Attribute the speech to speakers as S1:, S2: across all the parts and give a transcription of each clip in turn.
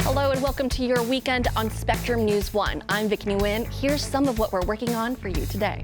S1: Hello and welcome to your weekend on Spectrum News 1. I'm Vicky Nguyen. Here's some of what we're working on for you today.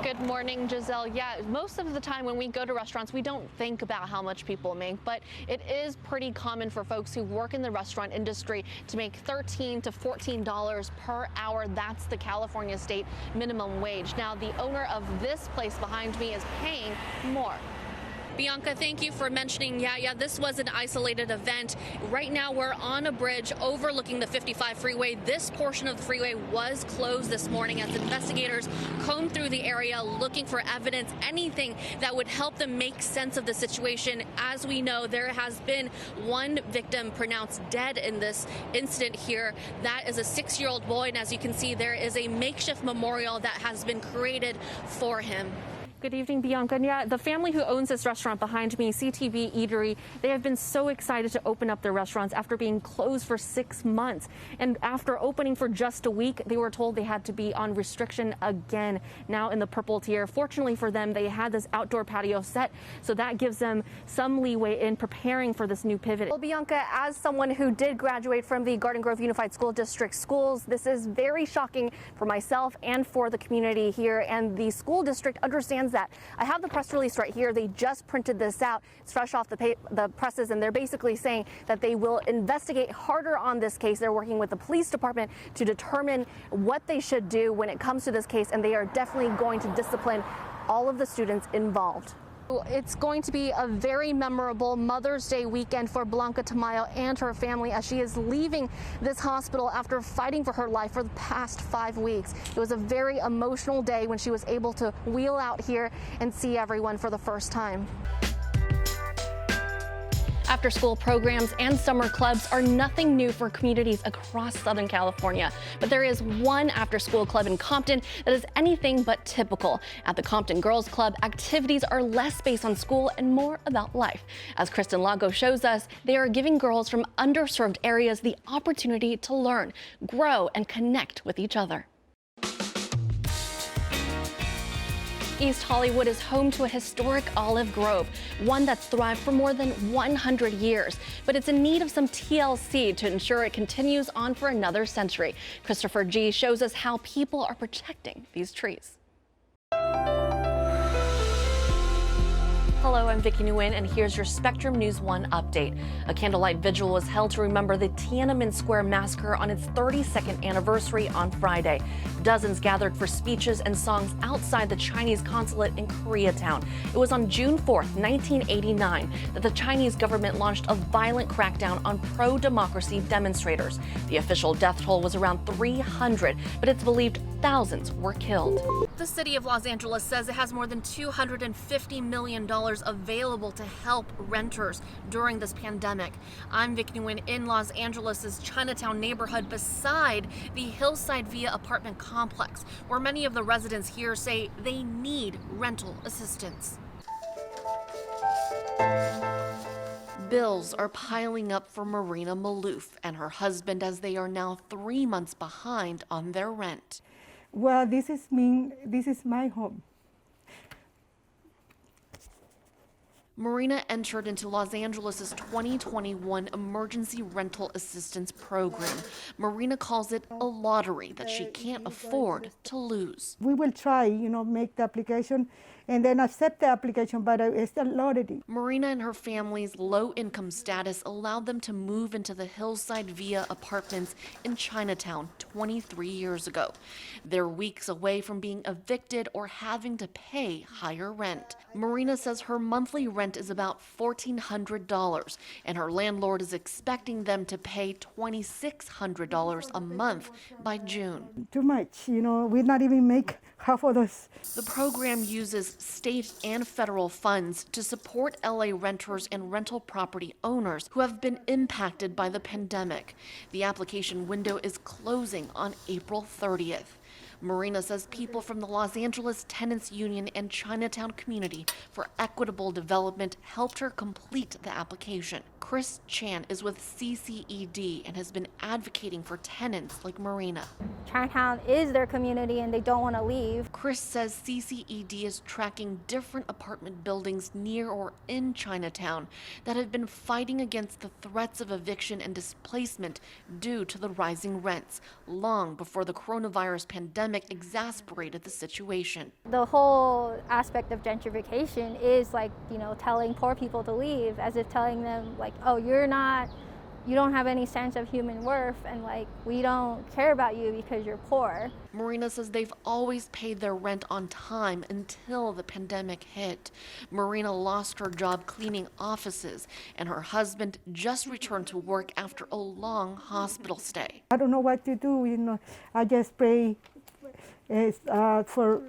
S1: Good morning, Giselle. Yeah, most of the time when we go to restaurants, we don't think about how much people make, but it is pretty common for folks who work in the restaurant industry to make $13 to $14 per hour. That's the California state minimum wage. Now, the owner of this place behind me is paying more. Bianca, thank you for mentioning, this was an isolated event. Right now, we're on a bridge overlooking the 55 freeway. This portion of the freeway was closed this morning as investigators combed through the area looking for evidence, anything that would help them make sense of the situation. As we know, there has been one victim pronounced dead in this incident here. That is a 6-year-old boy, and as you can see, there is a makeshift memorial that has been created for him. Good evening, Bianca. And yeah, the family who owns this restaurant behind me, CTV Eatery, they have been so excited to open up their restaurants after being closed for 6 months. And after opening for just a week, they were told they had to be on restriction again, now in the purple tier. Fortunately for them, they had this outdoor patio set, so that gives them some leeway in preparing for this new pivot. Well, Bianca, as someone who did graduate from the Garden Grove Unified School District schools, this is very shocking for myself and for the community here, and the school district understands that. I have the press release right here. They just printed this out. It's fresh off the presses, and they're basically saying that they will investigate harder on this case. They're working with the police department to determine what they should do when it comes to this case, and they are definitely going to discipline all of the students involved. It's going to be a very memorable Mother's Day weekend for Blanca Tamayo and her family as she is leaving this hospital after fighting for her life for the past 5 weeks. It was a very emotional day when she was able to wheel out here and see everyone for the first time. After-school programs and summer clubs are nothing new for communities across Southern California. But there is one after-school club in Compton that is anything but typical. At the Compton Girls Club, activities are less based on school and more about life. As Kristen Lago shows us, they are giving girls from underserved areas the opportunity to learn, grow, and connect with each other. East Hollywood is home to a historic olive grove, one that's thrived for more than 100 years. But it's in need of some TLC to ensure it continues on for another century. Christopher G. shows us how people are protecting these trees. Hello, I'm Vicky Nguyen, and here's your Spectrum News 1 update. A candlelight vigil was held to remember the Tiananmen Square massacre on its 32nd anniversary on Friday. Dozens gathered for speeches and songs outside the Chinese consulate in Koreatown. It was on June 4th, 1989, that the Chinese government launched a violent crackdown on pro-democracy demonstrators. The official death toll was around 300, but it's believed thousands were killed. The city of Los Angeles says it has more than $250 million available to help renters during this pandemic. I'm Vicky Nguyen in Los Angeles' Chinatown neighborhood beside the Hillside Via apartment complex, where many of the residents here say they need rental assistance. Bills are piling up for Marina Malouf and her husband as they are now 3 months behind on their rent.
S2: Well, this is my home.
S1: Marina entered into Los Angeles' 2021 Emergency Rental Assistance Program. Marina calls it a lottery that she can't afford to lose.
S2: We will try, make the application and then accept the application, but it's a lottery.
S1: Marina and her family's low-income status allowed them to move into the Hillside Via apartments in Chinatown 23 years ago. They're weeks away from being evicted or having to pay higher rent. Marina says her monthly rent is about $1,400, and her landlord is expecting them to pay $2,600 a month by June.
S2: Too much, we not even make half of those.
S1: The program uses state and federal funds to support LA renters and rental property owners who have been impacted by the pandemic. The application window is closing on April 30th. Marina says people from the Los Angeles Tenants Union and Chinatown Community for Equitable Development helped her complete the application. Chris Chan is with CCED and has been advocating for tenants like Marina.
S3: Chinatown is their community and they don't want to leave.
S1: Chris says CCED is tracking different apartment buildings near or in Chinatown that have been fighting against the threats of eviction and displacement due to the rising rents, long before the coronavirus pandemic exacerbated the situation.
S3: The whole aspect of gentrification is like, telling poor people to leave, as if telling them like, oh, you don't have any sense of human worth, and like, we don't care about you because you're poor.
S1: Marina says they've always paid their rent on time until the pandemic hit. Marina lost her job cleaning offices, and her husband just returned to work after a long hospital stay.
S2: I don't know what to do, I just pray for,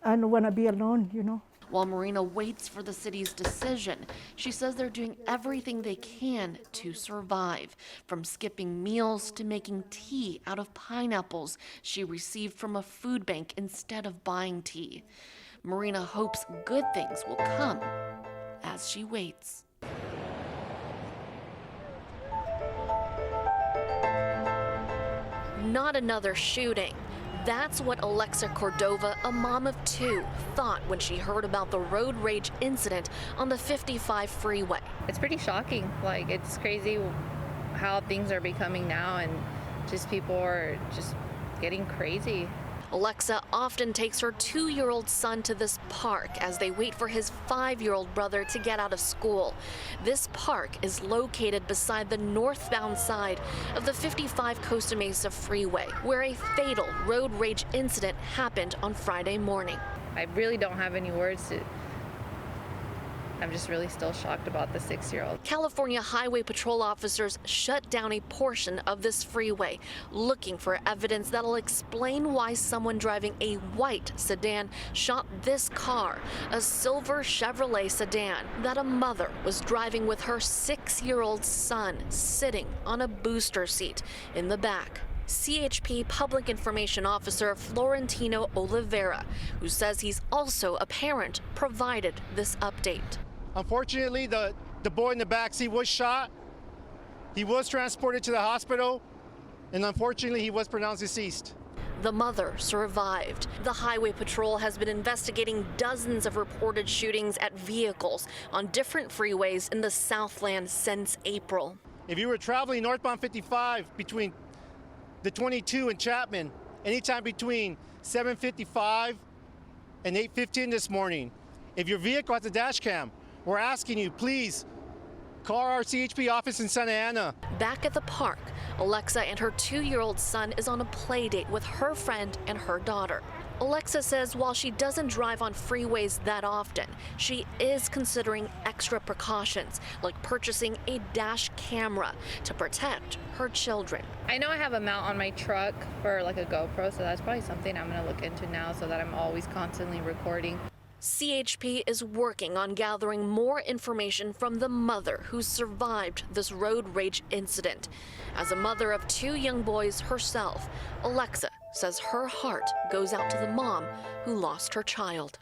S2: I don't want to be alone,
S1: While Marina waits for the city's decision, she says they're doing everything they can to survive, from skipping meals to making tea out of pineapples she received from a food bank instead of buying tea. Marina hopes good things will come as she waits. Not another shooting. That's what Alexa Cordova, a mom of two, thought when she heard about the road rage incident on the 55 freeway.
S4: It's pretty shocking. Like, it's crazy how things are becoming now, and just people are just getting crazy.
S1: Alexa often takes her 2-year-old son to this park as they wait for his 5-year-old brother to get out of school. This park is located beside the northbound side of the 55 Costa Mesa freeway, where a fatal road rage incident happened on Friday morning.
S4: I really don't have any words to. I'm just really still shocked about the 6-year-old.
S1: California Highway Patrol officers shut down a portion of this freeway, looking for evidence that'll explain why someone driving a white sedan shot this car, a silver Chevrolet sedan that a mother was driving with her 6-year-old son sitting on a booster seat in the back. CHP Public Information Officer Florentino Oliveira, who says he's also a parent, provided this update.
S5: Unfortunately, the boy in the backseat was shot. He was transported to the hospital, and unfortunately, he was pronounced deceased.
S1: The mother survived. The Highway Patrol has been investigating dozens of reported shootings at vehicles on different freeways in the Southland since April.
S5: If you were traveling northbound 55 between the 22 and Chapman, anytime between 7:55 and 8:15 this morning, if your vehicle has a dash cam, we're asking you, please call our CHP office in Santa Ana.
S1: Back at the park, Alexa and her 2-year-old son is on a play date with her friend and her daughter. Alexa says while she doesn't drive on freeways that often, she is considering extra precautions, like purchasing a dash camera to protect her children.
S4: I know I have a mount on my truck for like a GoPro, so that's probably something I'm going to look into now so that I'm always constantly recording.
S1: CHP is working on gathering more information from the mother who survived this road rage incident. As a mother of 2 young boys herself, Alexa says her heart goes out to the mom who lost her child.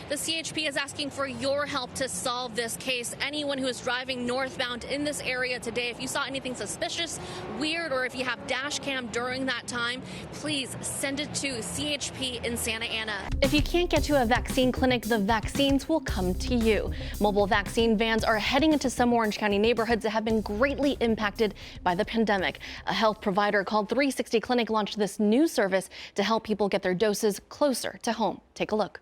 S1: The CHP is asking for your help to solve this case. Anyone who is driving northbound in this area today, if you saw anything suspicious, weird, or if you have dash cam during that time, please send it to CHP in Santa Ana. If you can't get to a vaccine clinic, the vaccines will come to you. Mobile vaccine vans are heading into some Orange County neighborhoods that have been greatly impacted by the pandemic. A health provider called 360 Clinic launched this new service to help people get their doses closer to home. Take a look.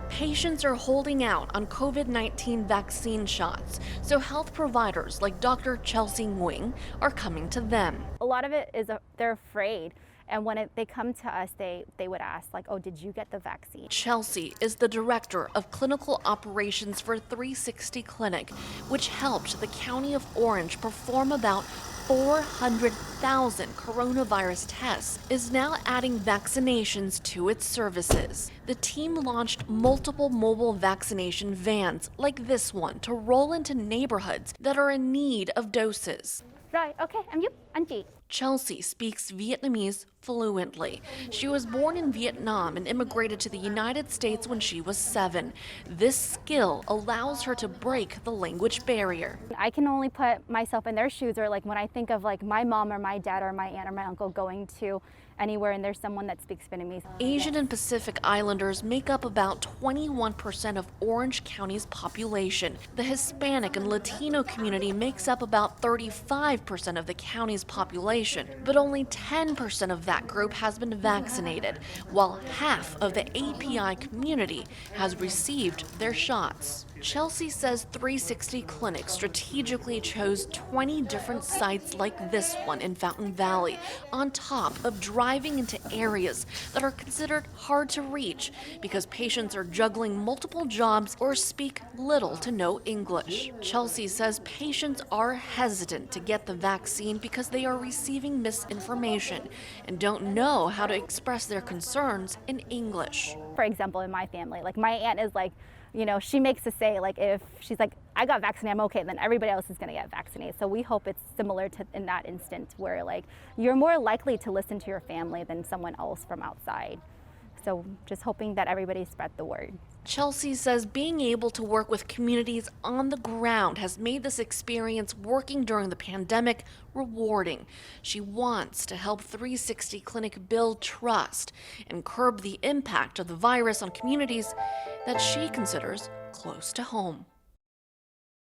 S1: Patients are holding out on COVID-19 vaccine shots, so health providers like Dr. Chelsea Nguyen are coming to them.
S3: A lot of it is they're afraid. And when they come to us, they would ask, like, oh, did you get the vaccine?
S1: Chelsea is the director of clinical operations for 360 Clinic, which helped the County of Orange perform about 400,000 coronavirus tests, is now adding vaccinations to its services. The team launched multiple mobile vaccination vans like this one to roll into neighborhoods that are in need of doses.
S3: Right, okay, I'm you, Angie.
S1: Chelsea speaks Vietnamese fluently. She was born in Vietnam and immigrated to the United States when she was 7. This skill allows her to break the language barrier.
S6: I can only put myself in their shoes, or like when I think of like my mom or my dad or my aunt or my uncle going to anywhere and there's someone that speaks Vietnamese.
S1: Asian and Pacific Islanders make up about 21% of Orange County's population. The Hispanic and Latino community makes up about 35% of the county's population, but only 10% of that group has been vaccinated, while half of the API community has received their shots. Chelsea says 360 Clinic strategically chose 20 different sites like this one in Fountain Valley, on top of driving into areas that are considered hard to reach because patients are juggling multiple jobs or speak little to no English. Chelsea says patients are hesitant to get the vaccine because they are receiving misinformation and don't know how to express their concerns in English.
S6: For example, in my family, like my aunt is like, you know, she makes us say, like, if she's like, I got vaccinated, I'm okay, then everybody else is going to get vaccinated. So we hope it's similar to in that instance where, like, you're more likely to listen to your family than someone else from outside. So just hoping that everybody spread the word.
S1: Chelsea says being able to work with communities on the ground has made this experience working during the pandemic rewarding. She wants to help 360 Clinic build trust and curb the impact of the virus on communities that she considers close to home.